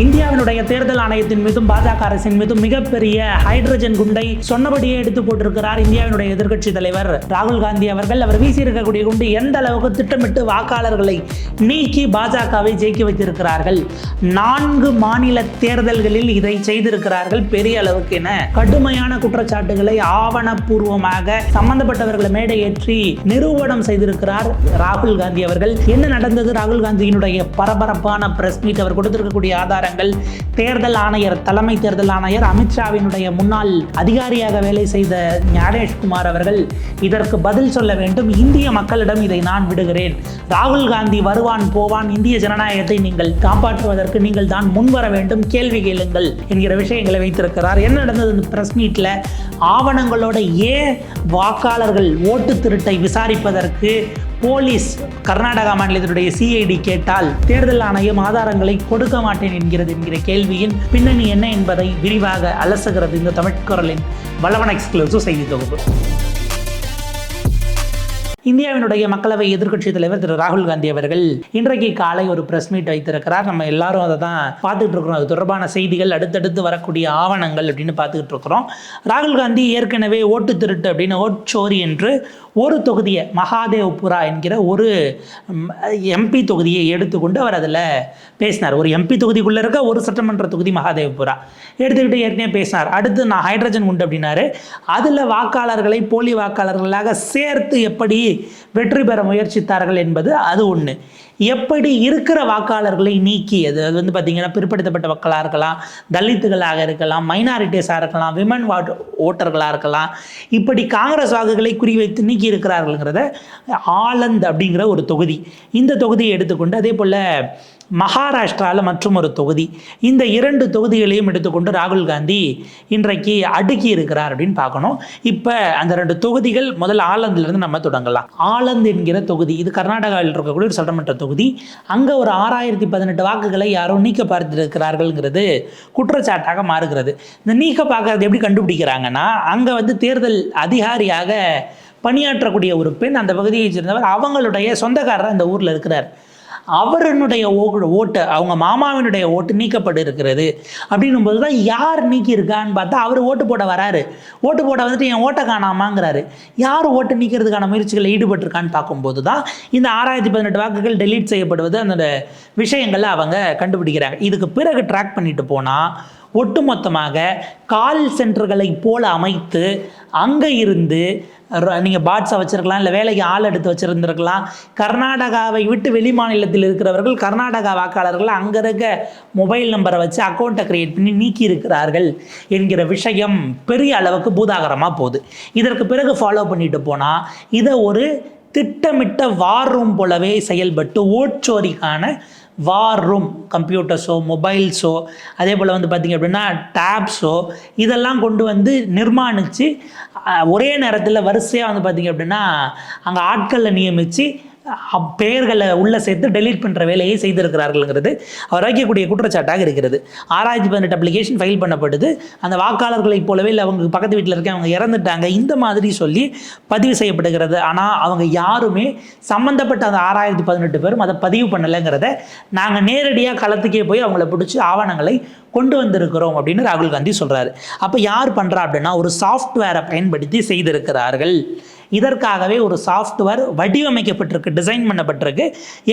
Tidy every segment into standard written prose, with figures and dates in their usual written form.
இந்தியாவினுடைய தேர்தல் ஆணையத்தின் மீதும் பாஜக அரசின் மீதும் மிகப்பெரிய ஹைட்ரஜன் குண்டை சொன்னபடியே எடுத்து போட்டிருக்கிறார் இந்தியாவினுடைய எதிர்க்கட்சி தலைவர் ராகுல் காந்தி அவர்கள். அவர் வீசியிருக்கக்கூடிய குண்டு எந்த அளவுக்கு திட்டமிட்டு வாக்காளர்களை நீக்கி பாஜகவை ஜெயிக்க வைத்திருக்கிறார்கள். 4 மாநில தேர்தல்களில் இதை செய்திருக்கிறார்கள். பெரிய அளவுக்கு என கடுமையான குற்றச்சாட்டுகளை ஆவணப்பூர்வமாக சம்பந்தப்பட்டவர்களை மேடையேற்றி நிரூபணம் செய்திருக்கிறார் ராகுல் காந்தி அவர்கள். என்ன நடந்தது? ராகுல் காந்தியினுடைய பரபரப்பான பிரஸ் மீட், அவர் கொடுத்திருக்கக்கூடிய ஆதாரங்கள், தேர்தல் ஆணையர், தலைமை தேர்தல் ஆணையர் அமித்ஷாவினுடைய முன்னாள் அதிகாரியாக வேலை செய்த ஞானேஷ்குமார் அவர்கள் இதற்கு பதில் சொல்ல வேண்டும். இந்திய மக்களிடம் இதை நான் விடுகிறேன். ராகுல் காந்தி வருவான் போவான், இந்திய ஜனநாயகத்தை நீங்கள் காப்பாற்றுவதற்கு நீங்கள் தான் முன்வர வேண்டும், கேள்வி கேளுங்கள் என்கிற விஷயங்களை வைத்திருக்கிறார். என்ன நடந்தது இந்த பிரஸ் மீட்ல? ஆவணங்களோட ஏன் வாக்காளர்கள் ஓட்டு திருட்டை விசாரிப்பதற்கு போலீஸ் கர்நாடகா மாநிலத்தினுடைய சிஐடி கேட்டால் தேர்தல் ஆணையம் ஆதாரங்களை கொடுக்க மாட்டேன் என்கிற கேள்வியின் பின்னணி என்ன என்பதை விரிவாக அலசுகிறது இந்த தமிழ்குரலின் வளவன் எக்ஸ்க்ளூசிவ் செய்தி தொகுப்பு. இந்தியாவினுடைய மக்களவை எதிர்க்கட்சி தலைவர் திரு ராகுல் காந்தி அவர்கள் இன்றைக்கு காலை ஒரு பிரஸ் மீட் வைத்திருக்கிறார். நம்ம எல்லாரும் அதை தான் பார்த்துட்டு இருக்கிறோம். அது தொடர்பான செய்திகள், அடுத்தடுத்து வரக்கூடிய ஆவணங்கள் அப்படின்னு பார்த்துக்கிட்டு இருக்கிறோம். ராகுல் காந்தி ஏற்கனவே ஓட்டு திருட்டு அப்படின்னு ஓட்சோரி என்று ஒரு தொகுதியை, மகாதேவ்புரா என்கிற ஒரு எம்பி தொகுதியை எடுத்துக்கொண்டு அவர் அதில் பேசினார். ஒரு எம்பி தொகுதிக்குள்ளே இருக்க ஒரு சட்டமன்ற தொகுதி மகாதேவ்புரா எடுத்துக்கிட்டு ஏற்கனவே பேசினார். அடுத்து நான் ஹைட்ரஜன் குண்டு அப்படின்னாரு. அதில் வாக்காளர்களை போலி வாக்காளர்களாக சேர்த்து எப்படி வெற்றி பெற முயற்சித்தார்கள் என்பது அது ஒன்று. எப்படி இருக்கிற வாக்காளர்களை நீக்கி, அது வந்து பார்த்திங்கன்னா பிற்படுத்தப்பட்ட மக்களாக இருக்கலாம், தலித்துகளாக இருக்கலாம், மைனாரிட்டிஸாக இருக்கலாம், விமன் ஓட்டர்களாக இருக்கலாம், இப்படி காங்கிரஸ் வாக்குகளை குறிவைத்து நீக்கி இருக்கிறார்கள்ங்கிறத ஆலந்த் அப்படிங்கிற ஒரு தொகுதி, இந்த தொகுதியை எடுத்துக்கொண்டு, அதே போல் மகாராஷ்டிராவில் மற்றும் ஒரு தொகுதி, இந்த 2 தொகுதிகளையும் எடுத்துக்கொண்டு ராகுல் காந்தி இன்றைக்கு அடுக்கி இருக்கிறார் அப்படின்னு பார்க்கணும். இப்போ அந்த 2 தொகுதிகள், முதல் ஆலந்திலிருந்து நம்ம தொடங்கலாம். ஆலந்த் என்கிற தொகுதி, இது கர்நாடகாவில் இருக்கக்கூடிய ஒரு சட்டமன்ற தொகுதி. அங்கே ஒரு 6018 வாக்குகளை யாரோ நீக்க பார்த்திருக்கிறார்கள்ங்கிறது குற்றச்சாட்டாக மாறுகிறது. இந்த நீக்க பார்க்கறது எப்படி கண்டுபிடிக்கிறாங்கன்னா, அங்கே வந்து தேர்தல் அதிகாரியாக பணியாற்றக்கூடிய ஒரு பெண், அந்த பகுதியை சேர்ந்தவர், அவங்களுடைய சொந்தக்காரர் அந்த ஊரில் இருக்கிறார். அவருடைய ஓட்டு, அவங்க மாமாவினுடைய ஓட்டு நீக்கப்பட்டு இருக்கிறது அப்படின்னும் போது தான் யார் நீக்கியிருக்கான்னு பார்த்தா அவர் ஓட்டு போட வராரு. ஓட்டு போட வந்துட்டு என் ஓட்டை காணாமாங்கிறாரு. யார் ஓட்டு நீக்கிறதுக்கான முயற்சிகளில் ஈடுபட்டிருக்கான்னு பார்க்கும்போது தான் இந்த 6018 வாக்குகள் டெலீட் செய்யப்படுவது, அந்த விஷயங்களை அவங்க கண்டுபிடிக்கிறாங்க. இதுக்கு பிறகு ட்ராக் பண்ணிட்டு போனால் ஒட்டுமொத்தமாக கால் சென்டர்களை போல அமைத்து அங்கே இருந்து நீங்கள் பாட்ஸை வச்சுருக்கலாம், இல்லை வேலைக்கு ஆள் எடுத்து வச்சுருந்துருக்கலாம். கர்நாடகாவை விட்டு வெளி மாநிலத்தில் இருக்கிறவர்கள் கர்நாடகா வாக்காளர்கள் அங்கே இருக்க மொபைல் நம்பரை வச்சு அக்கௌண்ட்டை க்ரியேட் பண்ணி நீக்கி இருக்கிறார்கள் என்கிற விஷயம் பெரிய அளவுக்கு பூதாகரமாக போகுது. இதற்கு பிறகு ஃபாலோ பண்ணிட்டு போனால் இதை ஒரு திட்டமிட்ட வார் ரூம் போலவே செயல்பட்டு ஓட்சோரிக்கான வார் ரூம், கம்ப்யூட்டர்ஸோ மொபைல்ஸோ அதே போல் வந்து பார்த்திங்க அப்படின்னா டேப்ஸோ இதெல்லாம் கொண்டு வந்து நிர்மாணித்து ஒரே நேரத்தில் வரிசையாக வந்து பார்த்திங்க அப்படின்னா அங்கே ஆட்களை நியமித்து பெயர்களை உள்ளே சேர்த்து டெலீட் பண்ணுற வேலையை செய்திருக்கிறார்கள்ங்கிறது அவர் வைக்கக்கூடிய குற்றச்சாட்டாக இருக்கிறது. 6018 அப்ளிகேஷன் ஃபைல் பண்ணப்படுது. அந்த வாக்காளர்களைப் போலவே இல்லை அவங்க பக்கத்து வீட்டில் இருக்க அவங்க இறந்துட்டாங்க இந்த மாதிரி சொல்லி பதிவு செய்யப்படுகிறது. ஆனால் அவங்க யாருமே சம்மந்தப்பட்ட அந்த 6018 பேரும் அதை பதிவு பண்ணலைங்கிறத நாங்கள் நேரடியாக களத்துக்கே போய் அவங்கள பிடிச்சி ஆவணங்களை கொண்டு வந்திருக்கிறோம் அப்படின்னு ராகுல் காந்தி சொல்கிறாரு. அப்போ யார் பண்ணுறா அப்படின்னா ஒரு சாஃப்ட்வேரை பயன்படுத்தி செய்திருக்கிறார்கள். இதற்காகவே ஒரு சாஃப்ட்வேர் வடிவமைக்கப்பட்டிருக்கு, டிசைன் பண்ணப்பட்டிருக்கு.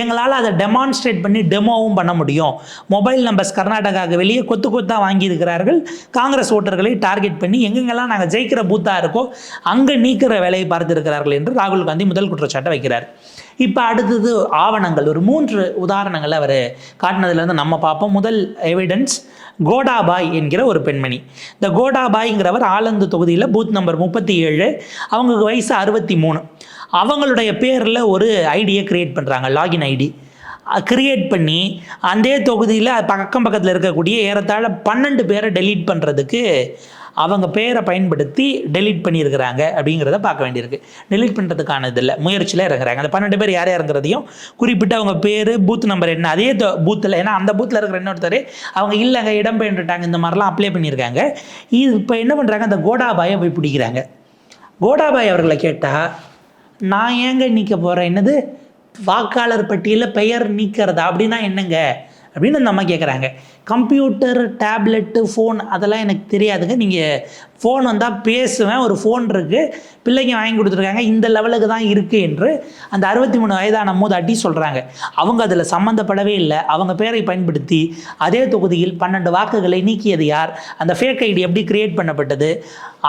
எங்களால் அதை டெமான்ஸ்ட்ரேட் பண்ணி டெமோவும் பண்ண முடியும். மொபைல் நம்பர்ஸ் கர்நாடகாவுக்கு வெளியே கொத்து கொத்தாக வாங்கியிருக்கிறார்கள். காங்கிரஸ் ஓட்டர்களை டார்கெட் பண்ணி எங்கெங்கெல்லாம் நாங்கள் ஜெயிக்கிற பூத்தாக இருக்கோ அங்கே நீக்கிற வேலையை பார்த்திருக்கிறார்கள் என்று ராகுல் காந்தி முதல் குற்றச்சாட்டை வைக்கிறார். இப்போ அடுத்தது ஆவணங்கள், ஒரு 3 உதாரணங்களை அவர் காட்டினதுலேருந்து நம்ம பார்ப்போம். முதல் எவிடன்ஸ் கோடாபாய் என்கிற ஒரு பெண்மணி. இந்த கோடாபாய்ங்கிறவர் ஆலந்து தொகுதியில் பூத் நம்பர் 37, அவங்களுக்கு வயசு 63. அவங்களுடைய பேரில் ஒரு ஐடியை க்ரியேட் பண்ணுறாங்க, லாகின் ஐடி க்ரியேட் பண்ணி அந்த தொகுதியில் பக்கத்தில் இருக்கக்கூடிய ஏறத்தாழ 12 பேரை டெலீட் பண்ணுறதுக்கு அவங்க பேரை பயன்படுத்தி டெலீட் பண்ணியிருக்கிறாங்க அப்படிங்கிறத பார்க்க வேண்டியிருக்கு. டெலீட் பண்ணுறதுக்கான இதில் முயற்சியில் இறங்குறாங்க. அந்த 12 பேர் யார் இறங்குறதையும் குறிப்பிட்டு அவங்க பேர், பூத் நம்பர் என்ன, அதே பூத்தில், ஏன்னா அந்த பூத்தில் இருக்கிற இன்னொருத்தர் அவங்க இல்லைங்க இடம்பெயர்ந்துட்டாங்க, இந்த மாதிரிலாம் அப்ளை பண்ணியிருக்காங்க. இது இப்போ என்ன பண்ணுறாங்க, அந்த கோடாபாயை போய் பிடிக்கிறாங்க. கோடாபாய் அவர்களை கேட்டால், நான் ஏங்க நீக்க போகிறேன், என்னது வாக்காளர் பட்டியலில் பெயர் நீக்கிறதா அப்படின்னா என்னங்க அப்படின்னு அந்த அம்மா கேட்குறாங்க. கம்ப்யூட்டர், டேப்லெட்டு, ஃபோன் அதெல்லாம் எனக்கு தெரியாதுங்க. நீங்கள் ஃபோன் வந்தால் பேசுவேன், ஒரு ஃபோன் இருக்குது, பிள்ளைங்க வாங்கி கொடுத்துருக்காங்க, இந்த லெவலுக்கு தான் இருக்குது என்று அந்த 63 வயதான மூதாட்டி சொல்கிறாங்க. அவங்க அதில் சம்மந்தப்படவே இல்லை. அவங்க பேரை பயன்படுத்தி அதே தொகுதியில் 12 வாக்குகளை நீக்கியது யார்? அந்த ஃபேக் ஐடி எப்படி கிரியேட் பண்ணப்பட்டது?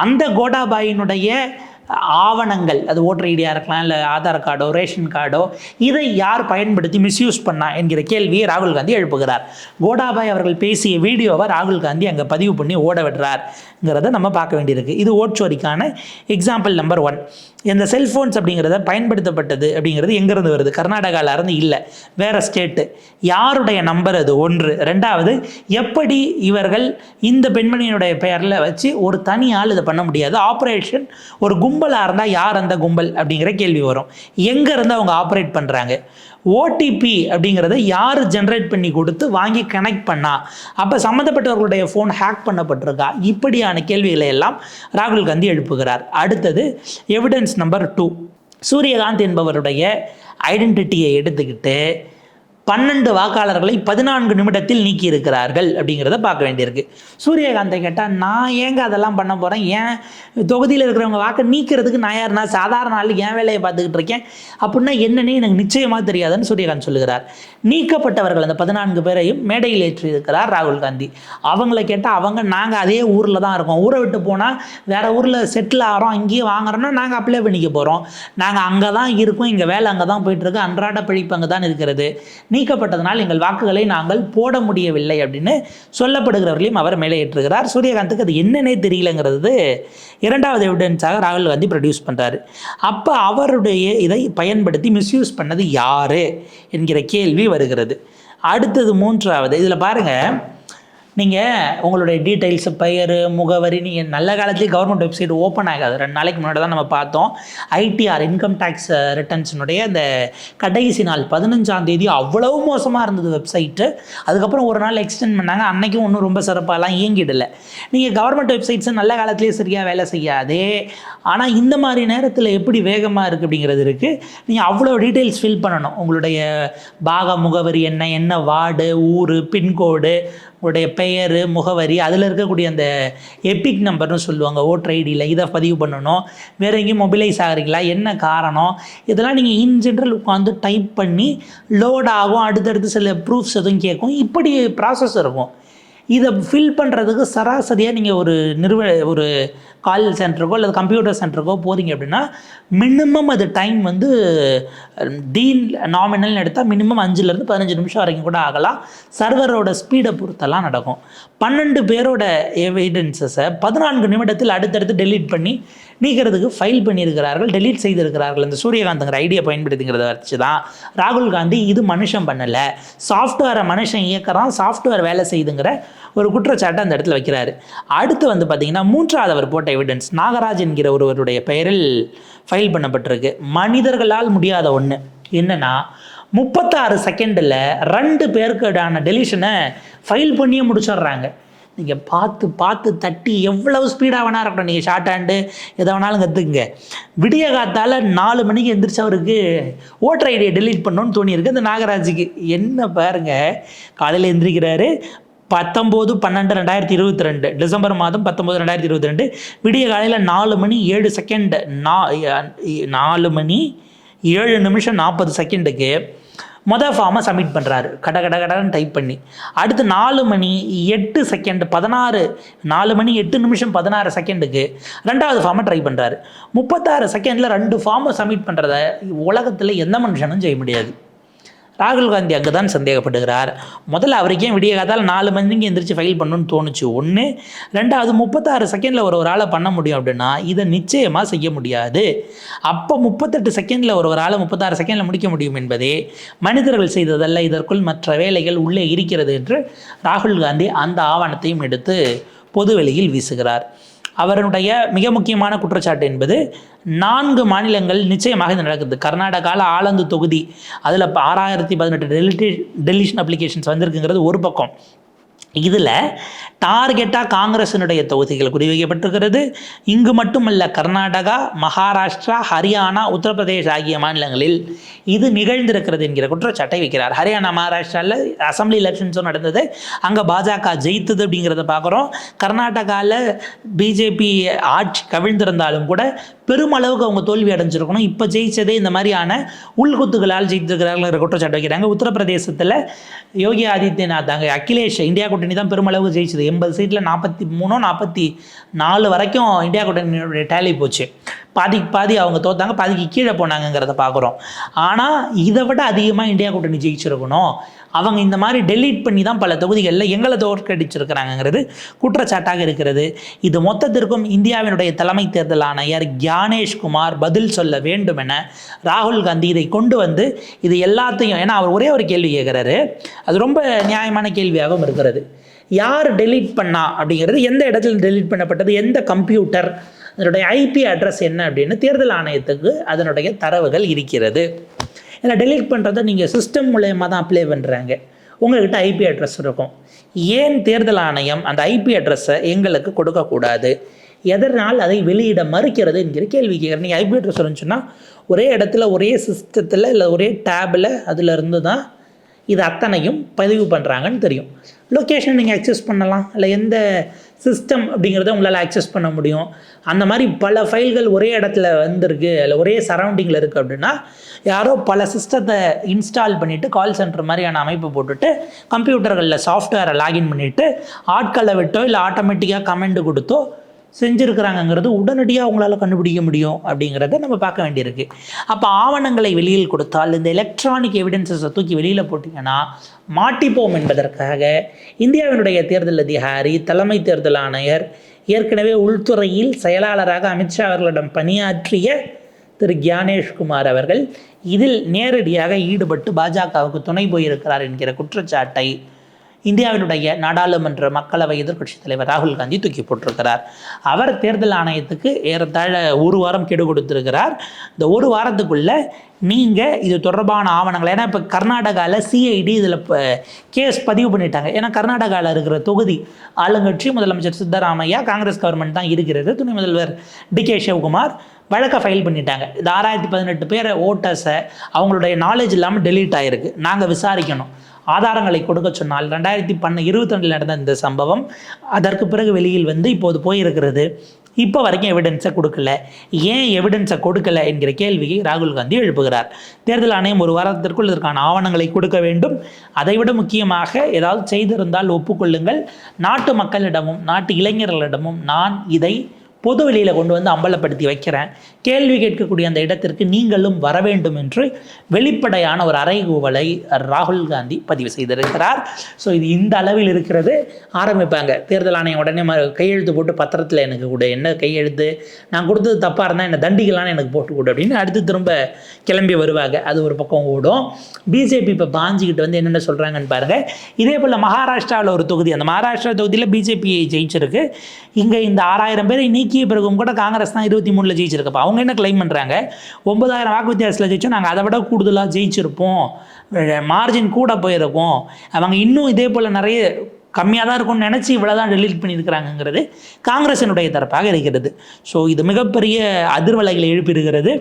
அந்த கோட்டாபாயினுடைய ஆவணங்கள், அது ஓட்டர் ஐடியாக இருக்கலாம், இல்லை ஆதார் கார்டோ, ரேஷன் கார்டோ, இதை யார் பயன்படுத்தி மிஸ்யூஸ் பண்ணா என்கிற கேள்வியை ராகுல் காந்தி எழுப்புகிறார். கோட்டாபாய் அவர்கள் பேசிய வீடியோவை ராகுல் காந்தி அங்கே பதிவு பண்ணி ஓட விடுறாருங்கிறத நம்ம பார்க்க வேண்டியிருக்கு. இது ஓட்சோரிக்கான எக்ஸாம்பிள் நம்பர் 1. இந்த செல்ஃபோன்ஸ் அப்படிங்கிறத பயன்படுத்தப்பட்டது அப்படிங்கிறது எங்கேருந்து வருது? கர்நாடகாவில் இருந்து இல்லை, வேறு ஸ்டேட்டு. யாருடைய நம்பர் அது? 1. 2வது, எப்படி இவர்கள் இந்த பெண்மணியினுடைய பெயரில் வச்சு ஒரு தனி ஆள் இதை பண்ண முடியாது? ஆப்ரேஷன் ஒரு கும்பலாக இருந்தால் யார் அந்த கும்பல் அப்படிங்கிற கேள்வி வரும். எங்கேருந்து அவங்க ஆப்ரேட் பண்ணுறாங்க? ஓடிபி அப்படிங்கிறத யார் ஜென்ரேட் பண்ணி கொடுத்து வாங்கி கனெக்ட் பண்ணா? அப்போ சம்மந்தப்பட்டவர்களுடைய ஃபோன் ஹேக் பண்ணப்பட்டிருக்கா? இப்படியான கேள்விகளை எல்லாம் ராகுல் காந்தி எழுப்புகிறார். அடுத்தது எவிடன்ஸ் நம்பர் 2. சூரியகாந்த் என்பவருடைய ஐடென்டிட்டியை எடுத்துக்கிட்டு 12 வாக்காளர்களை 14 நிமிடத்தில் நீக்கி இருக்கிறார்கள் அப்படிங்கிறத பார்க்க வேண்டியிருக்கு. சூரியகாந்தை கேட்டால், நான் ஏங்க அதெல்லாம் பண்ண போகிறேன்? ஏன் தொகுதியில் இருக்கிறவங்க வாக்கை நீக்கிறதுக்கு நான் யார்? நான் சாதாரண ஆள், என் வேலையை பார்த்துக்கிட்டு இருக்கேன் அப்படின்னா என்னன்னே எனக்கு நிச்சயமாக தெரியாதுன்னு சூரியகாந்த் சொல்லுகிறார். நீக்கப்பட்டவர்கள் அந்த 14 பேரையும் மேடையில் ஏற்றியிருக்கிறார் ராகுல் காந்தி. அவங்கள கேட்டால் அவங்க, நாங்கள் அதே ஊரில் தான் இருக்கோம், ஊரை விட்டு போனால் வேறு ஊரில் செட்டில் ஆகிறோம், அங்கேயே வாங்குறோன்னா நாங்கள் அப்ளை பண்ணிக்க போகிறோம், நாங்கள் அங்கே தான் இருக்கோம், எங்கள் வேலை அங்கே தான் போயிட்டுருக்கு, அன்றாட பிழைப்பு அங்கே தான் இருக்கிறது, நீக்கப்பட்டதனால் எங்கள் வாக்குகளை நாங்கள் போட முடியவில்லை அப்படின்னு சொல்லப்படுகிறவர்களையும் அவர் மேலே ஏற்றுகிறார். சூரியகாந்துக்கு அது என்னன்னே தெரியலங்கிறது 2வது எவிடன்ஸாக ராகுல் காந்தி ப்ரொடியூஸ் பண்ணுறாரு. அப்போ அவருடைய இதை பயன்படுத்தி மிஸ்யூஸ் பண்ணது யார் என்கிற கேள்வி வருகிறது. அடுத்தது 3வது, இதில் பாருங்கள், நீங்கள் உங்களுடைய டீட்டெயில்ஸு, பெயர், முகவரி, நீங்கள் நல்ல காலத்துலேயே கவர்மெண்ட் வெப்சைட் ஓப்பன் ஆகாது. 2 நாளைக்கு முன்னாடி தான் நம்ம பார்த்தோம். ஐடிஆர், இன்கம் டேக்ஸ் ரிட்டர்ன்ஸினுடைய அந்த கடைசி நாள் 15ஆம் தேதி அவ்வளவு மோசமாக இருந்தது வெப்சைட்டு. அதுக்கப்புறம் ஒரு நாள் எக்ஸ்டெண்ட் பண்ணாங்க. அன்றைக்கும் ஒன்றும் ரொம்ப சிறப்பாகலாம் இயங்கிடலை. நீங்கள் கவர்மெண்ட் வெப்சைட்ஸை நல்ல காலத்துலேயே சரியாக வேலை செய்யாது. ஆனால் இந்த மாதிரி நேரத்தில் எப்படி வேகமாக இருக்குது அப்படிங்கிறது இருக்குது. நீங்கள் அவ்வளோ டீட்டெயில்ஸ் ஃபில் பண்ணணும். உங்களுடைய பாக முகவரி என்ன வார்டு, ஊர், பின்கோடு, உங்களுடைய பெயர், முகவரி, அதில் இருக்கக்கூடிய அந்த எபிக் நம்பர்னு சொல்லுவாங்க ஓட்டர் ஐடியில், இதை பதிவு பண்ணணும். வேறு எங்கேயும் மொபிலைஸ் ஆகிறீங்களா, என்ன காரணம், இதெல்லாம் நீங்கள் இன் ஜென்ரல் உட்காந்து டைப் பண்ணி லோட் ஆகும். அடுத்தடுத்து சில ப்ரூஃப்ஸ் எதுவும் கேட்கும். இப்படி ப்ராசஸ் இருக்கும். இதை ஃபில் பண்ணுறதுக்கு சராசரியாக நீங்கள் ஒரு கால் சென்டருக்கோ அல்லது கம்ப்யூட்டர் சென்டருக்கோ போகிறீங்க அப்படின்னா மினிமம் அது டைம் வந்து நாமினல்னு எடுத்தால் மினிமம் 5லேருந்து 15 நிமிஷம் வரைக்கும் கூட ஆகலாம். சர்வரோட ஸ்பீடை பொறுத்தெல்லாம் நடக்கும். 12 பேரோட எவிடன்ஸஸை 14 நிமிடத்தில் அடுத்தடுத்து டெலீட் பண்ணி நீக்கிறதுக்கு ஃபைல் பண்ணியிருக்கிறார்கள், டெலீட் செய்திருக்கிறார்கள். இந்த சூரியகாந்த்ங்கிற ஐடியா பயன்படுத்திங்கிறத வச்சு தான் ராகுல் காந்தி இது மனுஷன் பண்ணலை, சாஃப்ட்வேரை மனுஷன் இயக்கிறான், சாஃப்ட்வேர் வேலை செய்துங்கிற ஒரு குற்றச்சாட்டை அந்த இடத்துல வைக்கிறாரு. அடுத்து வந்து பார்த்திங்கன்னா 3வது அவர் போட்ட எவிடன்ஸ் நாகராஜ் என்கிற ஒருவருடைய பெயரில் ஃபைல் பண்ணப்பட்டிருக்கு. மனிதர்களால் முடியாத ஒன்று என்னென்னா 36 செகண்டில் 2 பேருக்கான டெலிஷனை ஃபைல் பண்ணியே முடிச்சிடுறாங்க. நீங்கள் பார்த்து தட்டி எவ்வளவு ஸ்பீடாக வேணா இருக்கட்டும், நீங்கள் ஷார்ட் ஹேண்டு எதை வேணாலும் கற்றுக்குங்க. விடிய காத்தால் 4 மணிக்கு எந்திரிச்சு அவருக்கு ஓட்டர் ஐடியை டெலீட் பண்ணணும்னு தோணியிருக்கு அந்த நாகராஜுக்கு. என்ன பாருங்கள், காலையில் எந்திரிக்கிறாரு 19/12/2022 டிசம்பர் மாதம் 19 2022 விடிய காலையில் 4 மணி 7 செகண்ட் 4 மணி 7 நிமிஷம் 40 செகண்டுக்கு ஃபார்மை சப்மிட் பண்ணுறாரு. கடன்னு டைப் பண்ணி. அடுத்து 4 மணி 8 செகண்ட் 4 மணி 8 நிமிஷம் 16 செகண்டுக்கு 2வது ஃபார்மை ட்ரை பண்ணுறாரு. 36 செகண்டில் 2 ஃபார்மை சப்மிட் பண்ணுறத உலகத்தில் எந்த மனுஷனும் செய்ய முடியாது. ராகுல் காந்தி அங்கே தான் சந்தேகப்படுகிறார். முதல்ல அவருக்கே விடிய காத்தால் 4 மணிக்கு எந்திரிச்சு ஃபைல் பண்ணணும்னு தோணுச்சு 1. 2வது 36 செகண்டில் ஒரு ஆளை பண்ண முடியும் அப்படின்னா இதை நிச்சயமாக செய்ய முடியாது. அப்போ 38 செகண்டில் ஒரு ஆளை 36 செகண்டில் முடிக்க முடியும் என்பதே மனிதர்கள் செய்ததல்ல, இதற்குள் மற்ற வேலைகள் உள்ளே இருக்கிறது என்று ராகுல் காந்தி அந்த ஆவணத்தையும் எடுத்து பொதுவெளியில் வீசுகிறார். அவருடைய மிக முக்கியமான குற்றச்சாட்டு என்பது 4 மாநிலங்கள் நிச்சயமாக இது நடக்குது. கர்நாடகாவில் ஆலந்து தொகுதி, அதில் 6018 டெலிஷன் அப்ளிகேஷன்ஸ் வந்திருக்குங்கிறது ஒரு பக்கம். இதில் டார்கெட்டாக காங்கிரஸினுடைய தொகுதிகள் குறிவைக்கப்பட்டிருக்கிறது. இங்கு மட்டுமல்ல, கர்நாடகா, மகாராஷ்டிரா, ஹரியானா, உத்தரப்பிரதேஷ் ஆகிய மாநிலங்களில் இது நிகழ்ந்திருக்கிறது என்கிற குற்றச்சாட்டை வைக்கிறார். ஹரியானா, மகாராஷ்டிராவில் அசம்பிளி எலெக்ஷன்ஸும் நடந்தது, அங்கே பாஜக ஜெயித்தது அப்படிங்கிறத பார்க்குறோம். கர்நாடகாவில் பிஜேபி ஆட்சி கவிழ்ந்திருந்தாலும் கூட பெருமளவுக்கு அவங்க தோல்வி அடைஞ்சிருக்கணும். இப்போ ஜெயிச்சதே இந்த மாதிரியான உள்குத்துகளால் ஜெயித்திருக்கிறார்கள் குற்றச்சாட்டு வைக்கிறாங்க. உத்தரப்பிரதேசத்தில் யோகி ஆதித்யநாத், அங்கே அகிலேஷ் இந்தியா கூட்டணி தான் பெருமளவு ஜெயிச்சது. 80 சீட்டில் 43 44 வரைக்கும் இந்தியா கூட்டணியோட டேலி போச்சு. பாதி அவங்க தோத்தாங்க, பாதிக்கு கீழே போனாங்கிறத பார்க்குறோம். ஆனால் இதை விட அதிகமாக இந்தியா கூட்டணி ஜெயிச்சிருக்கணும். அவங்க இந்த மாதிரி டெலீட் பண்ணி தான் பல தொகுதிகளில் எங்களை தோற்கடிச்சிருக்கிறாங்கிறது குற்றச்சாட்டாக இருக்கிறது. இது மொத்தத்திற்கும் இந்தியாவினுடைய தலைமை தேர்தல் ஆணையர் ஞானேஷ்குமார் பதில் சொல்ல வேண்டும் என ராகுல் காந்தி இதை கொண்டு வந்து இது எல்லாத்தையும், ஏன்னா அவர் ஒரே ஒரு கேள்வி கேட்குறாரு, அது ரொம்ப நியாயமான கேள்வியாகவும் இருக்கிறது. யார் டெலீட் பண்ணா அப்படிங்கிறது, எந்த இடத்துல டெலீட் பண்ணப்பட்டது, எந்த கம்ப்யூட்டர், அதனுடைய ஐபி அட்ரஸ் என்ன அப்படின்னு தேர்தல் ஆணையத்துக்கு அதனுடைய தரவுகள் இருக்கிறது. இதில் டெலீட் பண்ணுறதை நீங்கள் சிஸ்டம் மூலயமா தான் அப்ளை பண்ணுறாங்க, உங்கள்கிட்ட ஐபி அட்ரஸ் இருக்கும். ஏன் தேர்தல் ஆணையம் அந்த ஐபி அட்ரஸை எங்களுக்கு கொடுக்கக்கூடாது, எதனால் அதை வெளியிட மறுக்கிறது என்கிற கேள்வி கேட்குறேன். நீங்கள் ஐபி அட்ரஸ் இருந்துச்சுன்னா ஒரே இடத்துல, ஒரே சிஸ்டத்தில், இல்லை ஒரே டேபில் அதிலிருந்து தான் இது அத்தனையும் பதிவு பண்ணுறாங்கன்னு தெரியும். லொக்கேஷன் நீங்கள் அக்சஸ் பண்ணலாம், இல்லை எந்த சிஸ்டம் அப்படிங்கிறத உங்களால் அக்சஸ் பண்ண முடியும். அந்த மாதிரி பல ஃபைல்கள் ஒரே இடத்துல வந்துருக்கு, இல்லை ஒரே சரௌண்டிங்கில் இருக்குது அப்படின்னா யாரோ பல சிஸ்டத்தை இன்ஸ்டால் பண்ணிவிட்டு கால் சென்டர் மாதிரியான அமைப்பு போட்டுட்டு கம்ப்யூட்டர்களில் சாஃப்ட்வேரை லாகின் பண்ணிவிட்டு ஆட்களை விட்டோ இல்லை ஆட்டோமேட்டிக்காக கமெண்ட் கொடுத்தோ செஞ்சுருக்கிறாங்கங்கிறது உடனடியாக அவங்களால கண்டுபிடிக்க முடியும் அப்படிங்கிறத நம்ம பார்க்க வேண்டியிருக்கு. அப்போ ஆவணங்களை வெளியில் கொடுத்தால், இந்த எலக்ட்ரானிக் எவிடன்ஸஸை தூக்கி வெளியில் போட்டிங்கன்னா மாட்டிப்போம் என்பதற்காக இந்தியாவினுடைய தேர்தல் அதிகாரி, தலைமை தேர்தல் ஆணையர், ஏற்கனவே உள்துறையில் செயலாளராக அமித்ஷா அவர்களிடம் பணியாற்றிய திரு ஞானேஷ்குமார் அவர்கள் இதில் நேரடியாக ஈடுபட்டு பாஜகவுக்கு துணை போயிருக்கிறார் என்கிற குற்றச்சாட்டை இந்தியாவினுடைய நாடாளுமன்ற மக்களவை எதிர்க்கட்சித் தலைவர் ராகுல் காந்தி தூக்கி போட்டிருக்கிறார். அவர் தேர்தல் ஆணையத்துக்கு ஏறத்தாழ ஒரு வாரம் கெடு கொடுத்திருக்கிறார். இந்த ஒரு வாரத்துக்குள்ளே நீங்கள் இது தொடர்பான ஆவணங்கள், ஏன்னா இப்போ கர்நாடகாவில் சிஐடி இதில் இப்போ கேஸ் பதிவு பண்ணிட்டாங்க. ஏன்னா கர்நாடகாவில் இருக்கிற தொகுதி ஆளுங்கட்சி முதலமைச்சர் சித்தராமையா, காங்கிரஸ் கவர்மெண்ட் தான் இருக்கிறது. துணை முதல்வர் DK சிவகுமார் வழக்கை ஃபைல் பண்ணிட்டாங்க. இது 6018 பேர் ஓட்டர்ஸை அவங்களுடைய நாலேஜ் இல்லாமல் டெலீட் ஆகிருக்கு, நாங்கள் விசாரிக்கணும், ஆதாரங்களை கொடுக்க சொன்னால் 2022 நடந்த இந்த சம்பவம் அதற்கு பிறகு வெளியில் வந்து இப்போது போயிருக்கிறது. இப்போ வரைக்கும் எவிடன்ஸை கொடுக்கல. ஏன் எவிடன்ஸை கொடுக்கல என்கிற கேள்வியை ராகுல் காந்தி எழுப்புகிறார். தேர்தல் ஆணையம் ஒரு வாரத்திற்குள் இதற்கான ஆவணங்களை கொடுக்க வேண்டும். அதைவிட முக்கியமாக ஏதாவது செய்திருந்தால் ஒப்புக்கொள்ளுங்கள். நாட்டு மக்களிடமும் நாட்டு இளைஞர்களிடமும் நான் இதை பொது வெளியில் கொண்டு வந்து அம்பலப்படுத்தி வைக்கிறேன், கேள்வி கேட்கக்கூடிய அந்த இடத்திற்கு நீங்களும் வர வேண்டும் என்று வெளிப்படையான ஒரு அறைகூவலை ராகுல் காந்தி பதிவு செய்திருக்கிறார். ஸோ இது இந்த அளவில் இருக்கிறது. ஆரம்பிப்பாங்க தேர்தல் ஆணையம் உடனே கையெழுத்து போட்டு பத்திரத்தில் எனக்கு கூட என்ன கையெழுத்து, நான் கொடுத்தது தப்பாக இருந்தால் என்னை தண்டிக்கலான்னு எனக்கு போட்டு கொடு அப்படின்னு அடுத்து திரும்ப கிளம்பி வருவாங்க. அது ஒரு பக்கம் ஓடும். பிஜேபி இப்போ பாஞ்சிக்கிட்டு வந்து என்னென்ன சொல்கிறாங்கன்னு பாருங்கள். இதே போல் மகாராஷ்டிராவில் ஒரு தொகுதி, அந்த மகாராஷ்டிரா தொகுதியில் பிஜேபி ஜெயிச்சிருக்கு. இங்கே இந்த 6000 பேரை நீக்கிய பிறகும் கூட காங்கிரஸ் தான் 23 ஜெயிச்சிருக்கப்போ அவங்க என்ன கிளைம் பண்ணுறாங்க, 9000 வாக்கு வித்தியாசத்தில் ஜெயிச்சோம், நாங்கள் அதை விட கூடுதலாக ஜெயிச்சிருப்போம், மார்ஜின் கூட போயிருக்கோம், அவங்க இன்னும் இதே போல் நிறைய கம்மியாக தான் இருக்கும்னு நினச்சி இவ்வளோ தான் டெலீட் பண்ணியிருக்கிறாங்கிறது காங்கிரஸினுடைய தரப்பாக இருக்கிறது. ஸோ இது மிகப்பெரிய அதிர்வலைகளை எழுப்பியிருக்கிறது.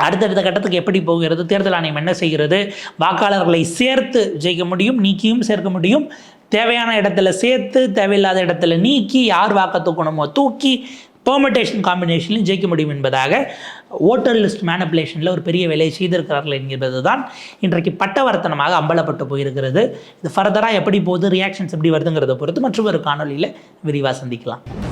அடுத்தடுத்த கட்டத்துக்கு எப்படி போகிறது, தேர்தல் ஆணையம் என்ன செய்கிறது, வாக்காளர்களை சேர்த்து ஜெயிக்க முடியும், நீக்கியும் சேர்க்க முடியும், தேவையான இடத்துல சேர்த்து தேவையில்லாத இடத்துல நீக்கி யார் வாக்க தூக்கணுமோ தூக்கி பெர்மிட்டேஷன் காம்பினேஷன்லையும் ஜெயிக்க முடியும் என்பதாக ஓட்டர் லிஸ்ட் மேனிப்புலேஷனில் ஒரு பெரிய வேலையை செய்திருக்கிறார்கள் என்கிறது தான் இன்றைக்கு பட்டவர்த்தனமாக அம்பலப்பட்டு போயிருக்கிறது. இது ஃபர்தராக எப்படி போகுது, ரியாக்ஷன்ஸ் எப்படி வருதுங்கிறத பொறுத்து மற்றொரு காணொலியில் விரிவாக சந்திக்கலாம்.